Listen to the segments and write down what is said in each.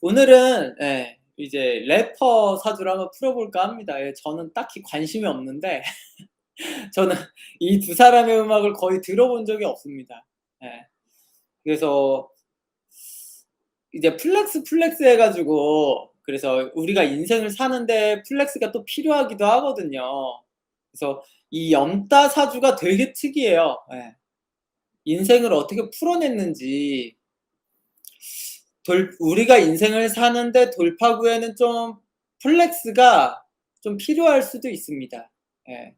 오늘은 이제 래퍼 사주를 한번 풀어볼까 합니다. 저는 딱히 관심이 없는데 저는 이 두 사람의 음악을 거의 들어본 적이 없습니다. 예. 그래서 이제 플렉스 해 가지고 그래서 우리가 인생을 사는데 플렉스가 또 필요하기도 하거든요. 그래서 이 염따 사주가 되게 특이해요. 예. 인생을 어떻게 풀어냈는지 우리가 인생을 사는데 돌파구에는 좀 플렉스가 좀 필요할 수도 있습니다. 예.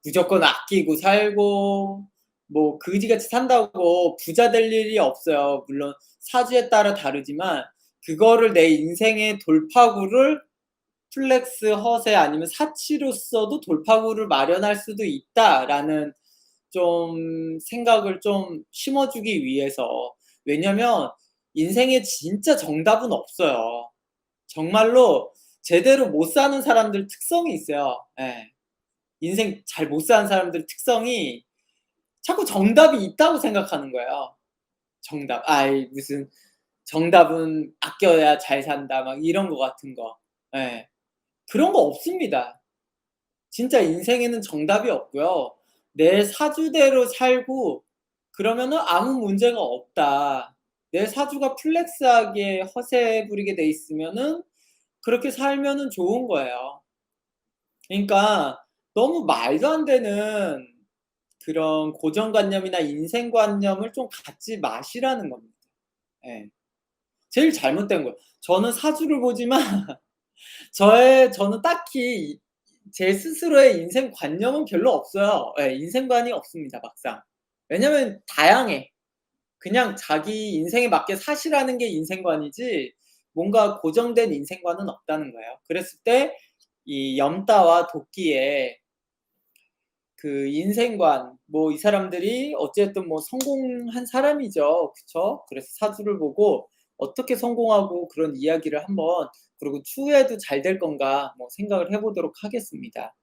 무조건 아끼고 살고 뭐 그지같이 산다고 부자 될 일이 없어요. 물론 사주에 따라 다르지만 그거를 내 인생의 돌파구를 플렉스 허세 아니면 사치로서도 돌파구를 마련할 수도 있다라는 좀 생각을 좀 심어주기 위해서. 왜냐면 인생에 진짜 정답은 없어요. 정말로 제대로 못 사는 사람들 특성이 있어요. 예. 인생 잘 못 사는 사람들 특성이 자꾸 정답이 있다고 생각하는 거예요. 정답. 아이 무슨 정답은 아껴야 잘 산다 막 이런 거 같은 거. 예. 그런 거 없습니다. 진짜 인생에는 정답이 없고요. 내 사주대로 살고 그러면은 아무 문제가 없다. 내 사주가 플렉스하게 허세 부리게 돼 있으면은 그렇게 살면은 좋은 거예요. 그러니까 너무 말도 안 되는 그런 고정관념이나 인생관념을 좀 갖지 마시라는 겁니다. 예. 제일 잘못된 거예요. 저는 사주를 보지만 저는 딱히 제 스스로의 인생관념은 별로 없어요. 예. 인생관이 없습니다 막상. 왜냐면 다양해. 그냥 자기 인생에 맞게 사시라는 게 인생관이지 뭔가 고정된 인생관은 없다는 거예요. 그랬을 때 이 염따와 도끼의 그 인생관 뭐 이 사람들이 어쨌든 뭐 성공한 사람이죠. 그쵸? 그래서 사주를 보고 어떻게 성공하고 그런 이야기를 한번 그리고 추후에도 잘 될 건가 뭐 생각을 해 보도록 하겠습니다.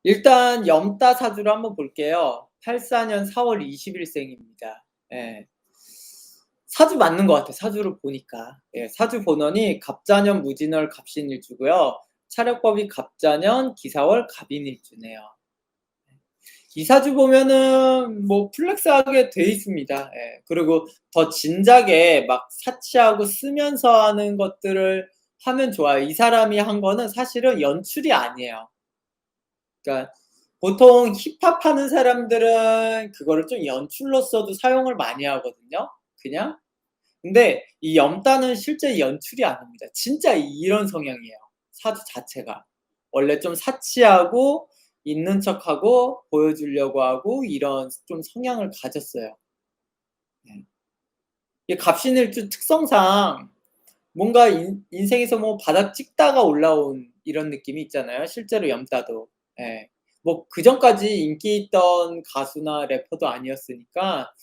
일단 염따 사주를 한번 볼게요. 84년 4월 20일 생입니다. 예. 사주 맞는 것 같아요, 사주를 보니까. 예, 사주 본원이 갑자년 무진월 갑신일주고요. 차력법이 갑자년 기사월 갑인일주네요. 이 사주 보면은 뭐 플렉스하게 돼 있습니다. 예. 그리고 더 진작에 막 사치하고 쓰면서 하는 것들을 하면 좋아요. 이 사람이 한 거는 사실은 연출이 아니에요. 그러니까 보통 힙합 하는 사람들은 그거를 좀 연출로서도 사용을 많이 하거든요, 그냥. 근데 이 염따는 실제 연출이 아닙니다. 진짜 이런 성향이에요, 사주 자체가. 원래 좀 사치하고 있는 척하고 보여주려고 하고 이런 좀 성향을 가졌어요. 네. 이 갑신일주 특성상 뭔가 인생에서 뭐 바닥 찍다가 올라온 이런 느낌이 있잖아요, 실제로 염따도. 예. 뭐 그전까지 인기 있던 가수나 래퍼도 아니었으니까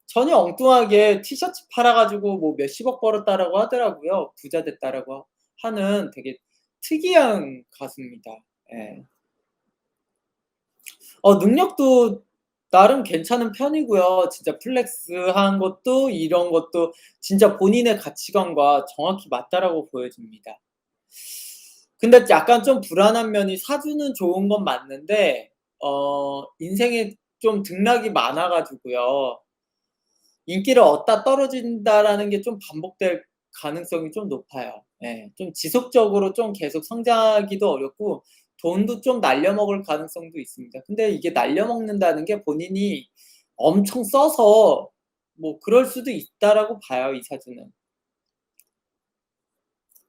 전혀 엉뚱하게 티셔츠 팔아 가지고 뭐 몇십억 벌었다라고 하더라고요. 부자 됐다라고 하는 되게 특이한 가수입니다. 예. 능력도 나름 괜찮은 편이고요. 진짜 플렉스한 것도 이런 것도 진짜 본인의 가치관과 정확히 맞다라고 보여집니다. 근데 약간 좀 불안한 면이 사주는 좋은 건 맞는데 인생에 좀 등락이 많아 가지고요. 인기를 얻다 떨어진다라는 게 좀 반복될 가능성이 좀 높아요. 예. 좀 지속적으로 좀 계속 성장하기도 어렵고 돈도 좀 날려먹을 가능성도 있습니다. 근데 이게 날려먹는다는 게 본인이 엄청 써서 뭐 그럴 수도 있다라고 봐요, 이 사주는.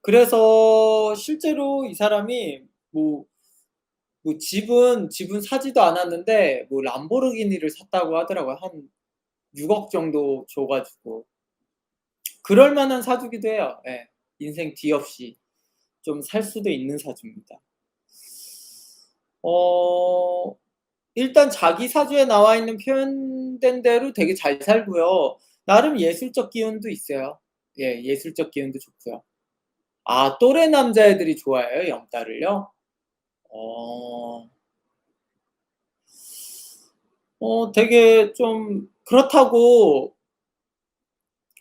그래서 실제로 이 사람이 뭐 집은 사지도 않았는데 뭐 람보르기니를 샀다고 하더라고요. 한 6억 정도 줘 가지고. 그럴 만한 사주기도 해요. 예. 인생 뒤 없이 좀 살 수도 있는 사주입니다. 어 일단 자기 사주에 나와 있는 표현된 대로 되게 잘 살고요. 나름 예술적 기운도 있어요. 예. 예술적 기운도 좋고요. 아 또래 남자애들이 좋아해요, 염따를요? 어. 되게 좀 그렇다고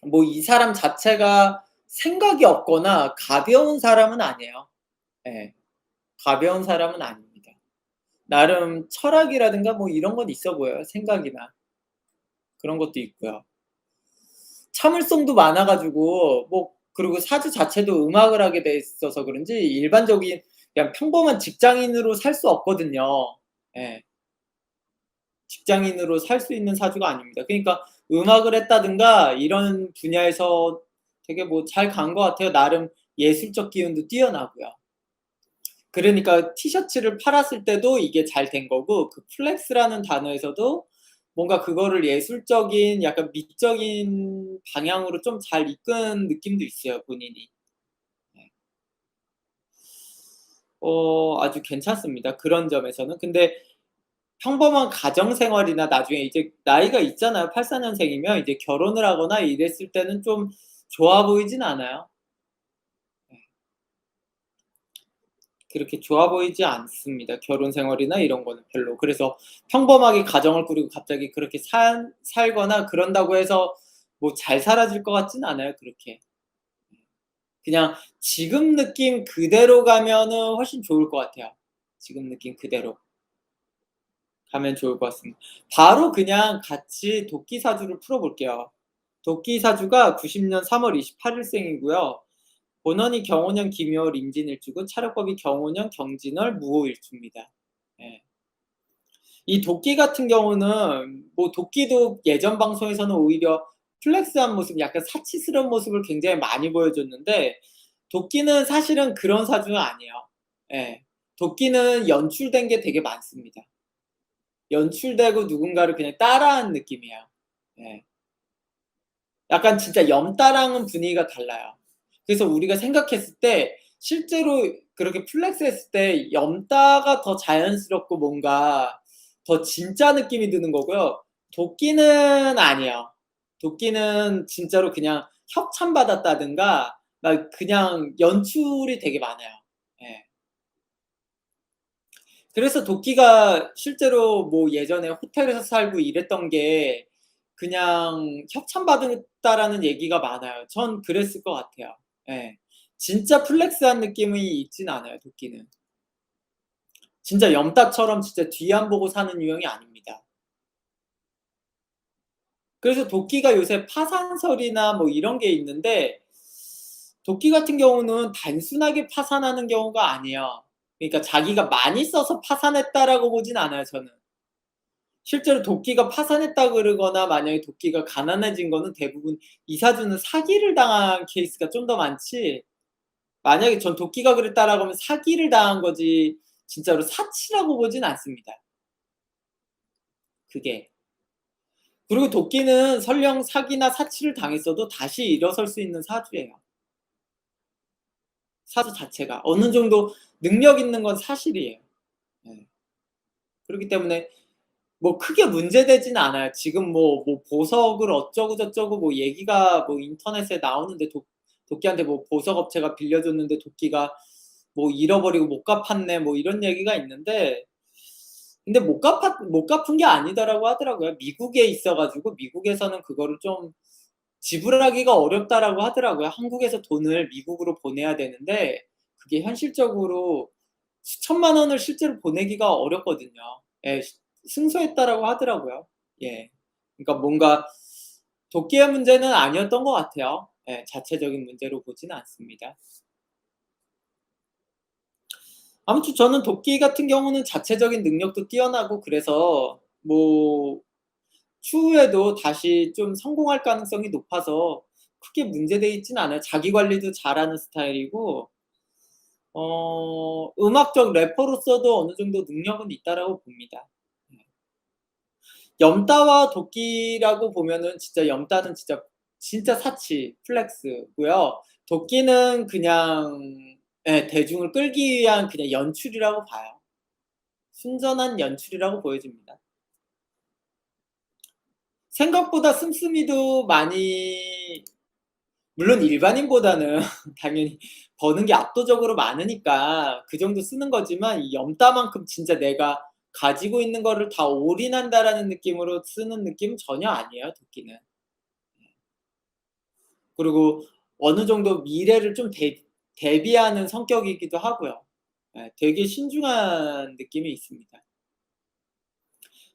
뭐 이 사람 자체가 생각이 없거나 가벼운 사람은 아니에요. 예. 가벼운 사람은 아닙니다. 나름 철학이라든가 뭐 이런 건 있어 보여요, 생각이나. 그런 것도 있고요. 참을성도 많아 가지고 뭐 그리고 사주 자체도 음악을 하게 돼 있어서 그런지 일반적인 그냥 평범한 직장인으로 살 수 없거든요. 예. 직장인으로 살 수 있는 사주가 아닙니다. 그러니까 음악을 했다든가 이런 분야에서 되게 뭐 잘 간 것 같아요. 나름 예술적 기운도 뛰어나고요. 그러니까 티셔츠를 팔았을 때도 이게 잘 된 거고 그 플렉스라는 단어에서도 뭔가 그거를 예술적인 약간 미적인 방향으로 좀 잘 이끈 느낌도 있어요, 본인이. 네. 아주 괜찮습니다, 그런 점에서는. 근데 평범한 가정 생활이나 나중에 이제 나이가 있잖아요. 84 년생이면 이제 결혼을 하거나 이랬을 때는 좀 좋아 보이진 않아요. 네. 그렇게 좋아 보이지 않습니다. 결혼 생활이나 이런 거는 별로. 그래서 평범하게 가정을 꾸리고 갑자기 그렇게 살거나 그런다고 해서 뭐 잘 살아질 것 같진 않아요, 그렇게. 그냥 지금 느낌 그대로 가면은 훨씬 좋을 것 같아요. 지금 느낌 그대로 가면 좋을 것 같습니다. 바로 그냥 같이 도끼 사주를 풀어 볼게요. 도끼 사주가 90년 3월 28일 생이고요. 본원이 경호년 김효월 임진일주고 차력법이 경호년 경진월 무오일주입니다. 예. 이 도끼 같은 경우는 뭐 도끼도 예전 방송에서는 오히려 플렉스한 모습 약간 사치스러운 모습을 굉장히 많이 보여줬는데 도끼는 사실은 그런 사주는 아니에요. 예. 도끼는 연출된 게 되게 많습니다. 연출되고 누군가를 그냥 따라한 느낌이에요. 예. 약간 진짜 염따랑은 분위기가 달라요. 그래서 우리가 생각했을 때 실제로 그렇게 플렉스했을 때 염따가 더 자연스럽고 뭔가 더 진짜 느낌이 드는 거고요. 도끼는 아니에요. 도끼는 진짜로 그냥 협찬받았다든가 막 그냥 연출이 되게 많아요. 예. 그래서 도끼가 실제로 뭐 예전에 호텔에서 살고 이랬던 게 그냥 협찬받았다라는 얘기가 많아요. 전 그랬을 것 같아요. 예. 진짜 플렉스한 느낌이 있진 않아요, 도끼는. 진짜 염따처럼 진짜 뒤 안 보고 사는 유형이 아닙니다. 그래서 도끼가 요새 파산설이나 뭐 이런 게 있는데 도끼 같은 경우는 단순하게 파산하는 경우가 아니에요. 그러니까 자기가 많이 써서 파산했다라고 보진 않아요, 저는. 실제로 도끼가 파산했다 그러거나 만약에 도끼가 가난해진 거는 대부분 이 사주는 사기를 당한 케이스가 좀 더 많지 만약에 전 도끼가 그랬다라고 하면 사기를 당한 거지 진짜로 사치라고 보진 않습니다, 그게. 그리고 도끼는 설령 사기나 사치를 당했어도 다시 일어설 수 있는 사주예요, 사주 자체가. 어느 정도 능력 있는 건 사실이에요. 예. 그렇기 때문에 뭐 크게 문제되진 않아요. 지금 뭐 보석을 어쩌고 저쩌고 뭐 얘기가 뭐 인터넷에 나오는데 도끼한테 뭐 보석 업체가 빌려줬는데 도끼가 뭐 잃어버리고 못 갚았네 뭐 이런 얘기가 있는데 근데 못 갚은 게 아니다라고 하더라고요. 미국에 있어 가지고 미국에서는 그거를 좀 지불하기가 어렵다라고 하더라고요. 한국에서 돈을 미국으로 보내야 되는데 그게 현실적으로 수천만 원을 실제로 보내기가 어렵거든요. 예. 승소했다라고 하더라고요. 예. 그러니까 뭔가 독기의 문제는 아니었던 것 같아요. 예. 자체적인 문제로 보지는 않습니다. 아무튼 저는 도끼 같은 경우는 자체적인 능력도 뛰어나고 그래서 뭐 추후에도 다시 좀 성공할 가능성이 높아서 크게 문제돼 있지는 않아요. 자기 관리도 잘하는 스타일이고 음악적 래퍼로서도 어느 정도 능력은 있다라고 봅니다. 네. 염따와 도끼라고 보면은 진짜 염따는 진짜 사치, 플렉스고요. 도끼는 그냥 예 대중을 끌기 위한 그냥 연출이라고 봐요. 순전한 연출이라고 보여집니다. 생각보다 씀씀이도 많이 물론 일반인보다는 당연히 버는 게 압도적으로 많으니까 그 정도 쓰는 거지만 이 염따만큼 진짜 내가 가지고 있는 거를 다 올인한다라는 느낌으로 쓰는 느낌은 전혀 아니에요, 도끼는. 그리고 어느 정도 미래를 좀 대비하는 성격이기도 하고요. 예, 되게 신중한 느낌이 있습니다.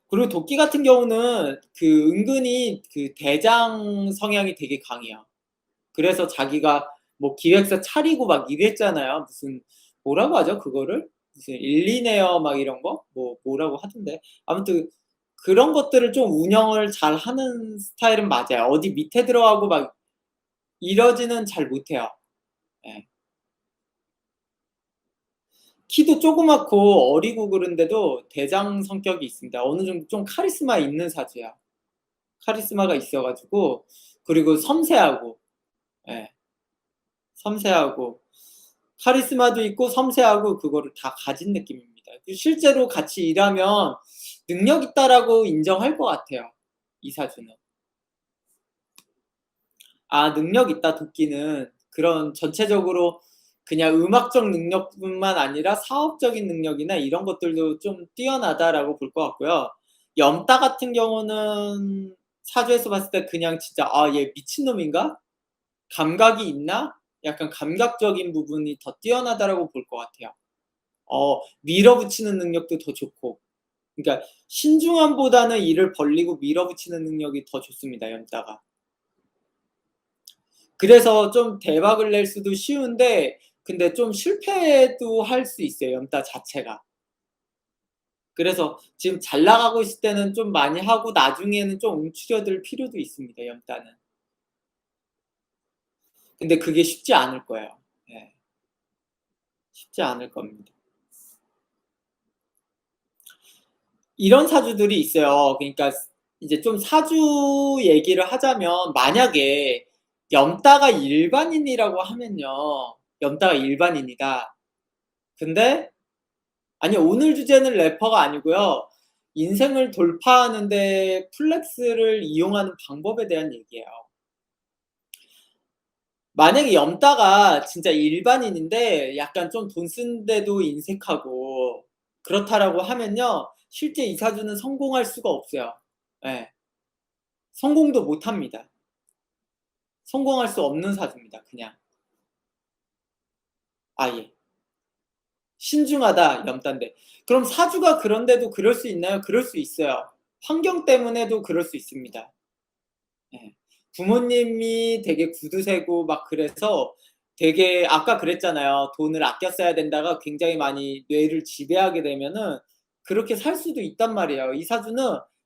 그리고 도끼 같은 경우는 그 은근히 그 대장 성향이 되게 강해요. 그래서 자기가 뭐 기획사 차리고 막 이랬잖아요. 무슨 뭐라고 하죠 그거를? 무슨 일리네어 막 이런 거? 뭐라고 하던데. 아무튼 그런 것들을 좀 운영을 잘하는 스타일은 맞아요. 어디 밑에 들어가고 막 이러지는 잘 못해요. 예. 키도 조그맣고 어리고 그런데도 대장 성격이 있습니다. 어느 정도 좀 카리스마 있는 사주야. 카리스마가 있어 가지고 그리고 섬세하고 예. 섬세하고 카리스마도 있고 섬세하고 그거를 다 가진 느낌입니다. 실제로 같이 일하면 '능력 있다.'라고 인정할 것 같아요, 이 사주는. 아 능력 있다 도끼는 그런 전체적으로 그냥 음악적 능력뿐만 아니라 사업적인 능력이나 이런 것들도 좀 뛰어나다라고 볼 것 같고요. 염따 같은 경우는 사주에서 봤을 때 그냥 진짜 '아 얘 미친놈인가? 감각이 있나?' 약간 감각적인 부분이 더 뛰어나다라고 볼 것 같아요. 밀어붙이는 능력도 더 좋고. 그러니까 신중함보다는 일을 벌리고 밀어붙이는 능력이 더 좋습니다, 염따가. 그래서 좀 대박을 낼 수도 쉬운데 근데 좀 실패도 할 수 있어요, 염따 자체가. 그래서 지금 잘 나가고 있을 때는 좀 많이 하고 나중에는 좀 움츠려들 필요도 있습니다, 염따는. 근데 그게 쉽지 않을 거예요. 예. 쉽지 않을 겁니다. 이런 사주들이 있어요. 그러니까 이제 좀 사주 얘기를 하자면 만약에 염따가 일반인이라고 하면요. 염따가 일반인이다. 근데 아니 오늘 주제는 래퍼가 아니고요. 인생을 돌파하는 데 플렉스를 이용하는 방법에 대한 얘기예요. 만약에 염따가 진짜 일반인인데 약간 좀 돈 쓰는 데도 인색하고 그렇다라고 하면요. 실제 이 사주는 성공할 수가 없어요. 예. 성공도 못 합니다. 성공할 수 없는 사주입니다 그냥. 아예. 신중하다 염따인데. 그럼 사주가 그런데도 그럴 수 있나요? 그럴 수 있어요. 환경 때문에도 그럴 수 있습니다. 예. 부모님이 되게 구두쇠고 막 그래서 되게 아까 그랬잖아요. 돈을 아껴 써야 된다가 굉장히 많이 뇌를 지배하게 되면은 그렇게 살 수도 있단 말이에요. 이 사주는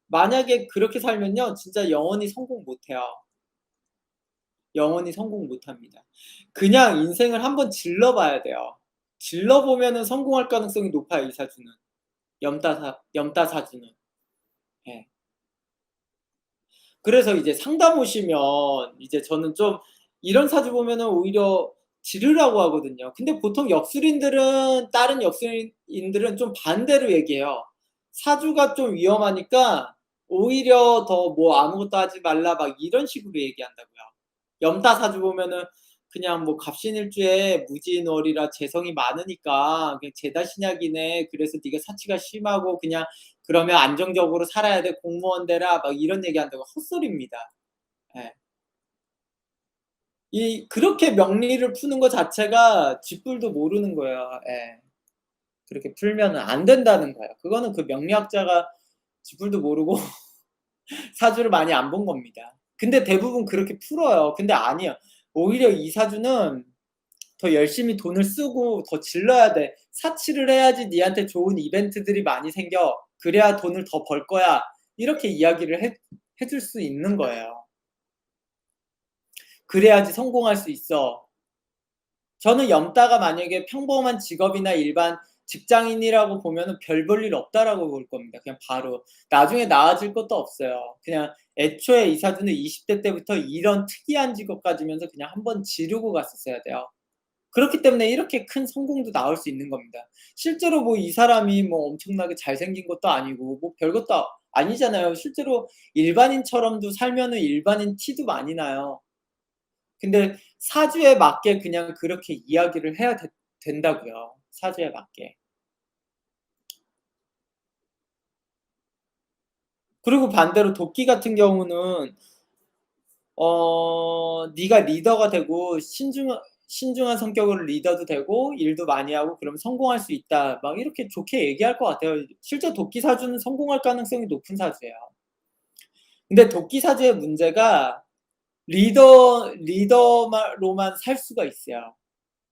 만약에 그렇게 살면요. 진짜 영원히 성공 못 해요. 영원히 성공 못 합니다. 그냥 인생을 한번 질러 봐야 돼요. 질러 보면은 성공할 가능성이 높아요, 이 사주는. 염따 사주는. 예. 그래서 이제 상담 오시면 이제 저는 좀 이런 사주 보면은 오히려 지르라고 하거든요. 근데 보통 역술인들은 다른 역술인들은 좀 반대로 얘기해요. 사주가 좀 위험하니까 오히려 더 뭐 "아무것도 하지 말라." 막 이런 식으로 얘기한다고요. 염따 사주 보면은 그냥 뭐 갑신일주에 무진월이라 재성이 많으니까 그냥 죄다신약이네. 그래서 네가 사치가 심하고 그냥 그러면 안정적으로 살아야 돼. 공무원 되라. 막 이런 얘기한다고 헛소리입니다. 예. 그렇게 명리를 푸는 거 자체가 쥐뿔도 모르는 거예요. 예. 그렇게 풀면은 안 된다는 거예요. 그거는 그 명리학자가 쥐뿔도 모르고 사주를 많이 안 본 겁니다. 근데 대부분 그렇게 풀어요. 근데 아니에요. 오히려 이 사주는 더 열심히 돈을 쓰고 더 질러야 돼. 사치를 해야지 니한테 좋은 이벤트들이 많이 생겨. 그래야 돈을 더 벌 거야. 이렇게 이야기를 해줄 수 있는 거예요. 그래야지 성공할 수 있어. 저는 염따가 만약에 평범한 직업이나 일반 직장인이라고 보면은 별 볼 일 없다라고 볼 겁니다. 그냥 바로. 나중에 나아질 것도 없어요. 그냥 애초에 이 사주는 20대 때부터 이런 특이한 직업 가지면서 그냥 한번 지르고 갔었어야 돼요. 그렇기 때문에 이렇게 큰 성공도 나올 수 있는 겁니다. 실제로 뭐 이 사람이 뭐 엄청나게 잘생긴 것도 아니고 뭐 별것도 아니잖아요. 실제로 일반인처럼도 살면은 일반인 티도 많이 나요. 근데 사주에 맞게 그냥 그렇게 이야기를 해야 된다고요, 사주에 맞게. 그리고 반대로 도끼 같은 경우는 네가 리더가 되고 신중한 성격으로 리더도 되고 일도 많이 하고 그러면 성공할 수 있다." 막 이렇게 좋게 얘기할 것 같아요. 실제 도끼 사주는 성공할 가능성이 높은 사주예요. 근데 도끼 사주의 문제가 리더로만 살 수가 있어요.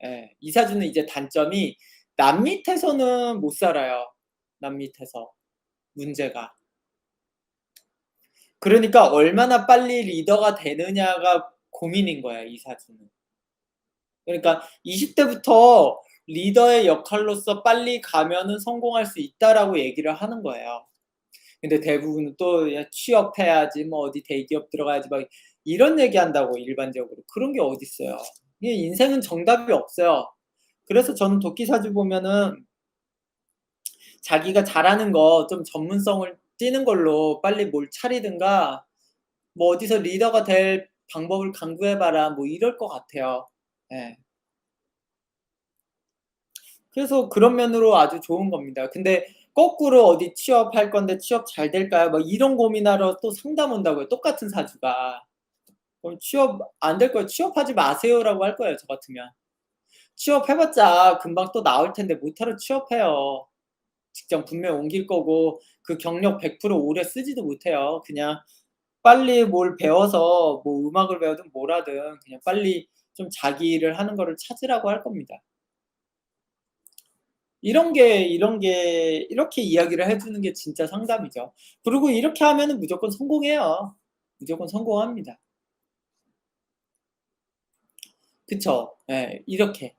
예. 이 사주는 이제 단점이 남 밑에서는 못 살아요, 남 밑에서 문제가. 그러니까 얼마나 빨리 리더가 되느냐가 고민인 거야, 이 사주는. 그러니까 20 대부터 리더의 역할로서 빨리 가면은 성공할 수 있다라고 얘기를 하는 거예요. 근데 대부분은 또 "야 취업해야지." 뭐 "어디 대기업 들어가야지." 막 이런 얘기한다고 일반적으로. 그런 게 어딨어요. 이게 인생은 정답이 없어요. 그래서 저는 도끼사주 보면은 자기가 잘하는 거 좀 전문성을 띠는 걸로 빨리 뭘 차리든가 뭐 "어디서 리더가 될 방법을 강구해 봐라." 뭐 이럴 것 같아요. 예. 그래서 그런 면으로 아주 좋은 겁니다. 근데 거꾸로 "어디 취업할 건데 취업 잘 될까요?" 막 이런 고민하러 또 상담 온다고요, 똑같은 사주가. 그럼 "취업 안 될 거예요. 취업하지 마세요."라고 할 거예요, 저 같으면. 취업해 봤자 금방 또 나올 텐데 못하러 취업해요. 직장 분명히 옮길 거고 그 경력 100% 오래 쓰지도 못해요. 그냥 빨리 뭘 배워서 뭐 음악을 배우든 뭘 하든 그냥 빨리 좀 자기 일을 하는 거를 찾으라고 할 겁니다. 이런 게 이렇게 이야기를 해 주는 게 진짜 상담이죠. 그리고 이렇게 하면은 무조건 성공해요. 무조건 성공합니다. 그쵸. 예. 이렇게.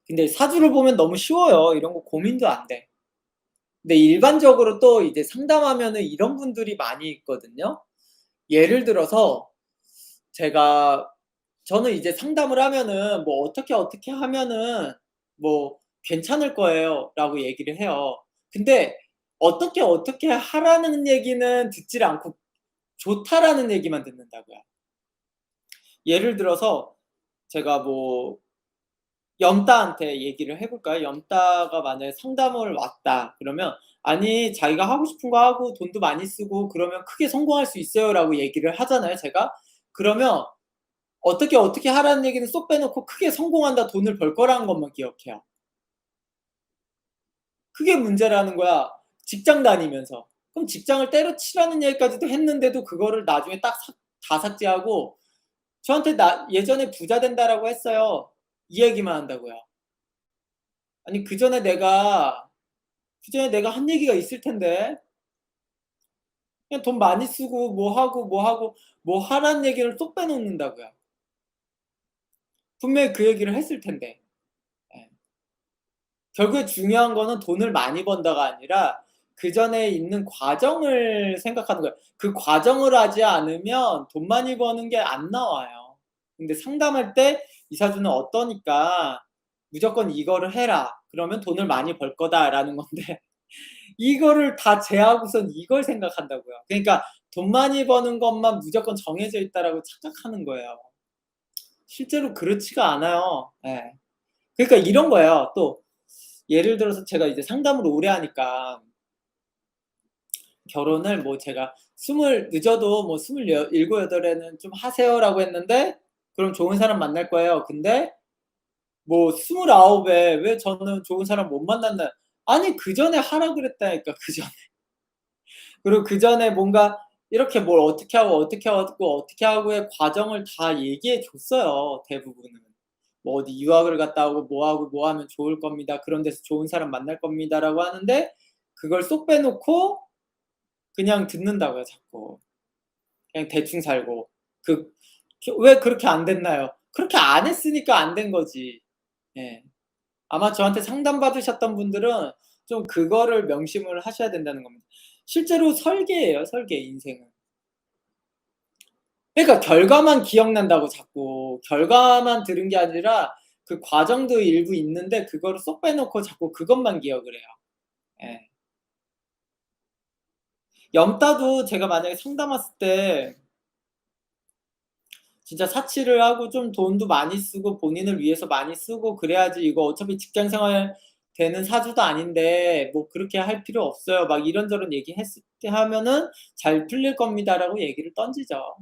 근데 사주를 보면 너무 쉬워요. 이런 거 고민도 안 돼. 근데 일반적으로 또 이제 상담하면은 이런 분들이 많이 있거든요. 예를 들어서 제가 저는 이제 상담을 하면은 뭐 "어떻게 하면은 뭐 괜찮을 거예요."라고 얘기를 해요. 근데 어떻게 하라는 얘기는 듣지를 않고 좋다라는 얘기만 듣는다고요. 예를 들어서 제가 뭐 염따한테 얘기를 해 볼까요? 염따가 만약에 상담을 왔다 그러면 "아니 자기가 하고 싶은 거 하고 돈도 많이 쓰고 그러면 크게 성공할 수 있어요."라고 얘기를 하잖아요 제가. 그러면 어떻게 하라는 얘기는 쏙 빼놓고 크게 성공한다 돈을 벌 거라는 것만 기억해요. 그게 문제라는 거야. 직장 다니면서. 그럼 직장을 때려치라는 얘기까지도 했는데도 그거를 나중에 딱 다 삭제하고 저한테 나 "예전에 부자 된다."라고 했어요. 이 얘기만 한다고요. 아니 그전에 내가 한 얘기가 있을 텐데. 그냥 돈 많이 쓰고 뭐 하라는 얘기를 쏙 빼놓는다고요. 분명히 그 얘기를 했을 텐데. 예. 결국에 중요한 거는 돈을 많이 번다가 아니라 그전에 있는 과정을 생각하는 거예요. 그 과정을 하지 않으면 돈 많이 버는 게 안 나와요. 근데 상담할 때 이 사주는 어떠니까 "무조건 이거를 해라. 그러면 돈을 많이 벌 거다."라는 건데 이거를 다 제하고선 이걸 생각한다고요. 그러니까 '돈 많이 버는 것만 무조건 정해져 있다.'라고 착각하는 거예요. 실제로 그렇지가 않아요. 예. 그러니까 이런 거예요. 또 예를 들어서 제가 이제 상담을 오래 하니까 결혼을 뭐 제가 늦어도 뭐 "27, 8 에는 좀 하세요."라고 했는데 그럼 좋은 사람 만날 거예요. 근데 뭐 29 에 왜 저는 좋은 사람 못 만났나 아니 그전에 하라 그랬다니까 그전에. 그리고 그전에 뭔가 이렇게 뭘 어떻게 하고의 과정을 다 얘기해 줬어요 대부분은. 뭐 어디 유학을 갔다 오고 뭐 하고 뭐 하면 좋을 겁니다. 그런 데서 좋은 사람 만날 겁니다라고 하는데 그걸 쏙 빼놓고 그냥 듣는다고요 자꾸. 그냥 대충 살고. 그 왜 그렇게 안 됐나요? 그렇게 안 했으니까 안 된 거지. 예. 아마 저한테 상담 받으셨던 분들은 좀 그거를 명심을 하셔야 된다는 겁니다. 실제로 설계예요, 설계 인생은. 그러니까 결과만 기억난다고 자꾸. 결과만 들은 게 아니라 그 과정도 일부 있는데 그거를 쏙 빼놓고 자꾸 그것만 기억을 해요. 예. 염따도 제가 만약에 상담 왔을 때 진짜 사치를 하고 좀 돈도 많이 쓰고 본인을 위해서 많이 쓰고 그래야지 이거 어차피 직장 생활 되는 사주도 아닌데 뭐 "그렇게 할 필요 없어요." 막 이런저런 얘기했을 때 하면은 "잘 풀릴 겁니다."라고 얘기를 던지죠.